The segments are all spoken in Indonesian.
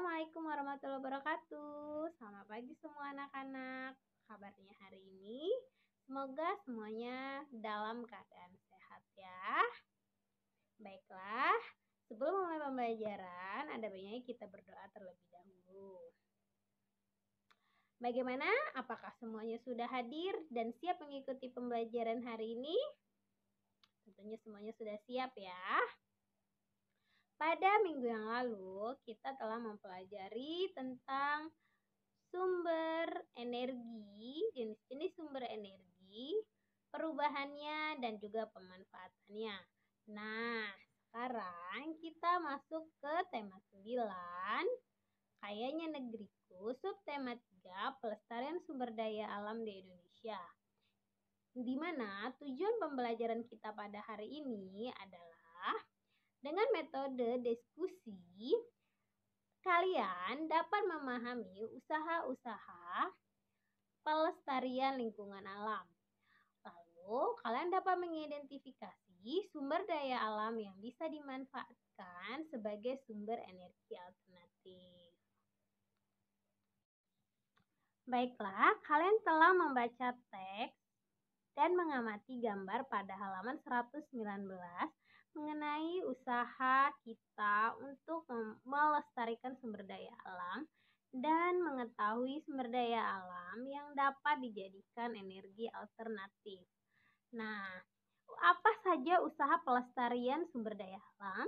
Assalamualaikum warahmatullahi wabarakatuh. Selamat pagi semua anak-anak. Kabarnya hari ini? Semoga semuanya dalam keadaan sehat ya. Baiklah, sebelum mulai pembelajaran, ada baiknya kita berdoa terlebih dahulu. Bagaimana? Apakah semuanya sudah hadir dan siap mengikuti pembelajaran hari ini? Tentunya semuanya sudah siap ya. Pada minggu yang lalu, kita telah mempelajari tentang sumber energi, jenis-jenis sumber energi, perubahannya, dan juga pemanfaatannya. Nah, sekarang kita masuk ke tema 9, kayanya negeriku, subtema 3, pelestarian sumber daya alam di Indonesia. Di mana tujuan pembelajaran kita pada hari ini adalah dengan metode diskusi, kalian dapat memahami usaha-usaha pelestarian lingkungan alam. Lalu, kalian dapat mengidentifikasi sumber daya alam yang bisa dimanfaatkan sebagai sumber energi alternatif. Baiklah, kalian telah membaca teks dan mengamati gambar pada halaman 119 mengenai usaha kita untuk melestarikan sumber daya alam dan mengetahui sumber daya alam yang dapat dijadikan energi alternatif. Nah, apa saja usaha pelestarian sumber daya alam?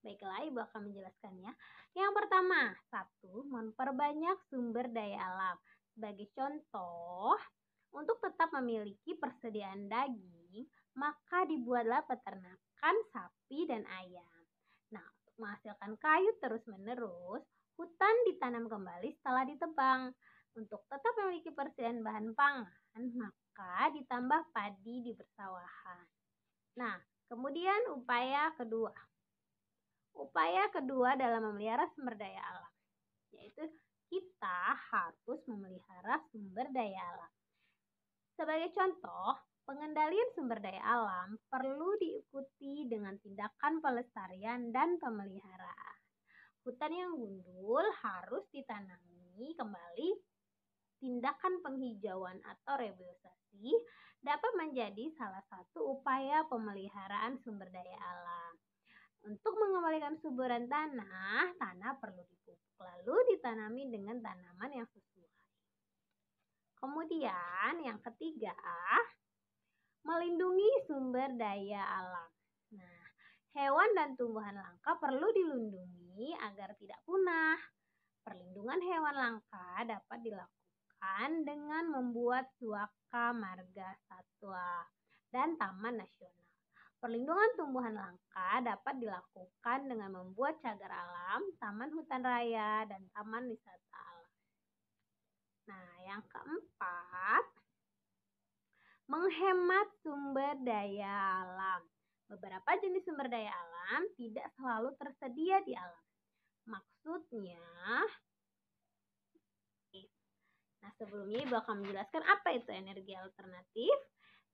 Baiklah, Ibu akan menjelaskannya. Yang pertama, 1. Memperbanyak sumber daya alam. Sebagai contoh, untuk tetap memiliki persediaan daging, maka dibuatlah peternakan sapi dan ayam. Nah, untuk menghasilkan kayu terus-menerus, hutan ditanam kembali setelah ditebang. Untuk tetap memiliki persediaan bahan pangan, maka ditambah padi di persawahan. Nah, kemudian upaya kedua. Upaya kedua dalam memelihara sumber daya alam, yaitu kita harus memelihara sumber daya alam. Sebagai contoh, pengendalian sumber daya alam perlu diikuti dengan tindakan pelestarian dan pemeliharaan. Hutan yang gundul harus ditanami kembali. Tindakan penghijauan atau reboisasi dapat menjadi salah satu upaya pemeliharaan sumber daya alam. Untuk mengembalikan suburan tanah, tanah perlu dipupuk lalu ditanami dengan tanaman yang sesuai. Kemudian yang ketiga, melindungi sumber daya alam. Nah, hewan dan tumbuhan langka perlu dilindungi agar tidak punah. Perlindungan hewan langka dapat dilakukan dengan membuat suaka marga satwa dan taman nasional. Perlindungan tumbuhan langka dapat dilakukan dengan membuat cagar alam, taman hutan raya, dan taman wisata alam. Nah, yang keempat, menghemat sumber daya alam. Beberapa jenis sumber daya alam tidak selalu tersedia di alam. Maksudnya, nah sebelumnya Ibu akan menjelaskan apa itu energi alternatif.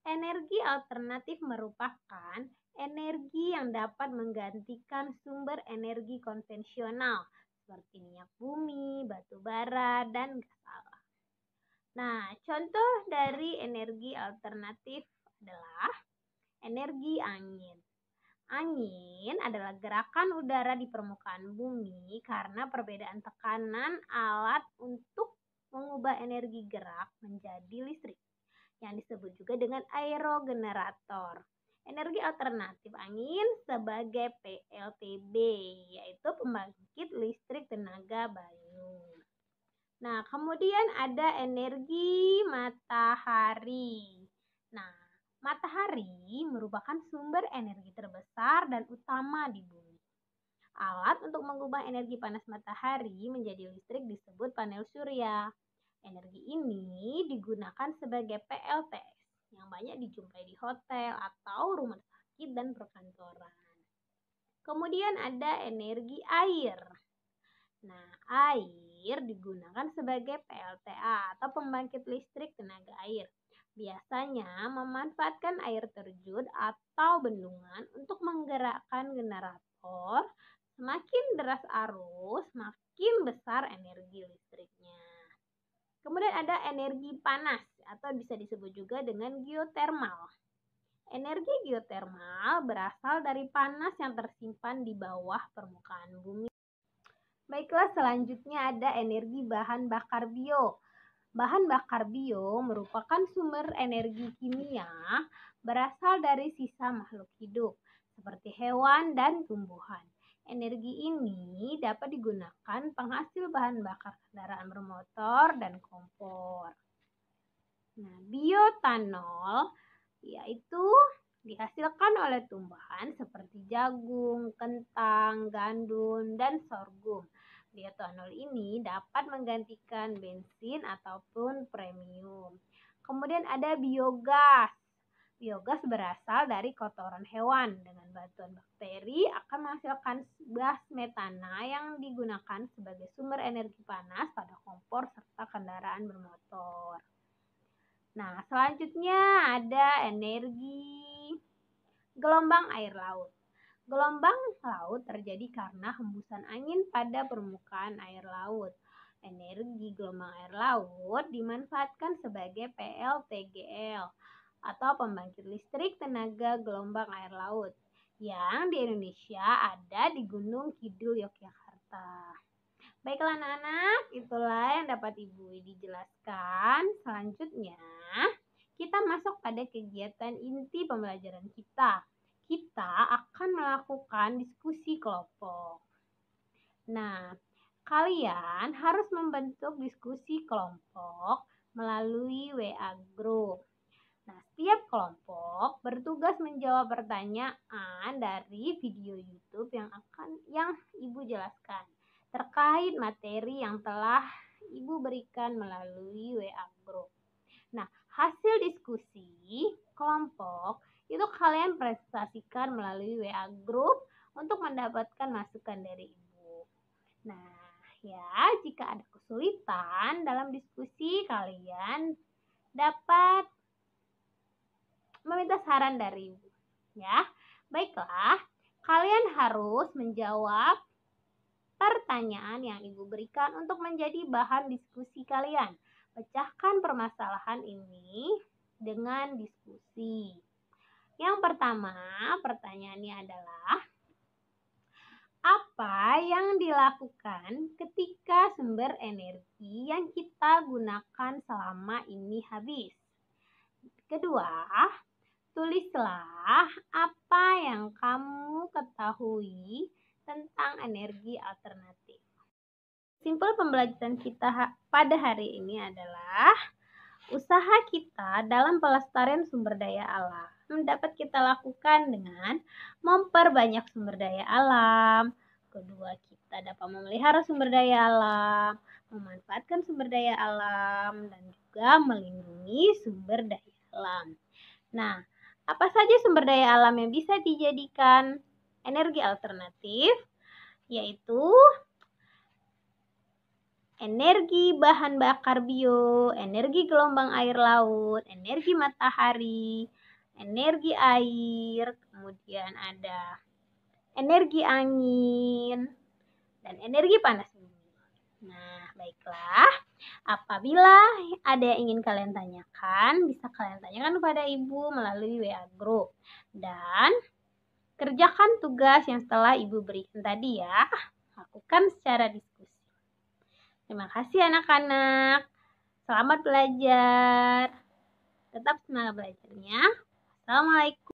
Energi alternatif merupakan energi yang dapat menggantikan sumber energi konvensional seperti minyak bumi, batu bara, dan gas alam. Nah, contoh dari energi alternatif adalah energi angin. Angin adalah gerakan udara di permukaan bumi karena perbedaan tekanan alat untuk mengubah energi gerak menjadi listrik, yang disebut juga dengan aerogenerator. Energi alternatif angin sebagai PLTB, yaitu pembangkit listrik tenaga bayu. Nah, kemudian ada energi matahari. Nah, matahari merupakan sumber energi terbesar dan utama di bumi. Alat untuk mengubah energi panas matahari menjadi listrik disebut panel surya. Energi ini digunakan sebagai PLTS yang banyak dijumpai di hotel atau rumah sakit dan perkantoran. Kemudian ada energi air. Nah, air digunakan sebagai PLTA atau pembangkit listrik tenaga air. Biasanya memanfaatkan air terjun atau bendungan untuk menggerakkan generator, Semakin deras arus, makin besar energi listriknya. Kemudian ada energi panas atau bisa disebut juga dengan geotermal. Energi geotermal berasal dari panas yang tersimpan di bawah permukaan bumi. Baiklah, selanjutnya ada energi bahan bakar bio. Bahan bakar bio merupakan sumber energi kimia berasal dari sisa makhluk hidup, seperti hewan dan tumbuhan. Energi ini dapat digunakan penghasil bahan bakar kendaraan bermotor dan kompor. Nah, bioetanol yaitu dihasilkan oleh tumbuhan seperti jagung, kentang, gandum, dan sorghum. Bioetanol ini dapat menggantikan bensin ataupun premium. Kemudian ada biogas. Biogas berasal dari kotoran hewan. Dengan bantuan bakteri akan menghasilkan gas metana yang digunakan sebagai sumber energi panas pada kompor serta kendaraan bermotor. Nah, selanjutnya ada energi gelombang air laut. Gelombang laut terjadi karena hembusan angin pada permukaan air laut. Energi gelombang air laut dimanfaatkan sebagai PLTGL atau pembangkit listrik tenaga gelombang air laut yang di Indonesia ada di Gunung Kidul, Yogyakarta. Baiklah anak-anak, itulah yang dapat Ibu Widi jelaskan. Selanjutnya, kita masuk pada kegiatan inti pembelajaran kita. Kita akan melakukan diskusi kelompok. Nah, kalian harus membentuk diskusi kelompok melalui WA Group. Nah, setiap kelompok bertugas menjawab pertanyaan dari video YouTube yang Ibu jelaskan terkait materi yang telah Ibu berikan melalui WA Group. Nah, hasil diskusi kelompok itu kalian presentasikan melalui WA Group untuk mendapatkan masukan dari Ibu. Nah, ya, jika ada kesulitan dalam diskusi, kalian dapat meminta saran dari Ibu. Ya, baiklah, kalian harus menjawab pertanyaan yang Ibu berikan untuk menjadi bahan diskusi kalian. Pecahkan permasalahan ini dengan diskusi. Yang pertama, pertanyaannya adalah apa yang dilakukan ketika sumber energi yang kita gunakan selama ini habis? Kedua, tulislah apa yang kamu ketahui tentang energi alternatif. Simpul pembelajaran kita pada hari ini adalah usaha kita dalam pelestarian sumber daya alam dapat kita lakukan dengan memperbanyak sumber daya alam. Kedua, kita dapat memelihara sumber daya alam, memanfaatkan sumber daya alam, dan juga melindungi sumber daya alam. Nah, apa saja sumber daya alam yang bisa dijadikan energi alternatif? Yaitu energi bahan bakar bio, energi gelombang air laut, energi matahari, energi air, kemudian ada energi angin, dan energi panas bumi. Nah, baiklah. Apabila ada yang ingin kalian tanyakan, bisa kalian tanyakan kepada Ibu melalui WA Group. Dan kerjakan tugas yang setelah Ibu berikan tadi ya. Lakukan secara diskusi. Terima kasih anak-anak. Selamat belajar. Tetap semangat belajarnya. Assalamualaikum.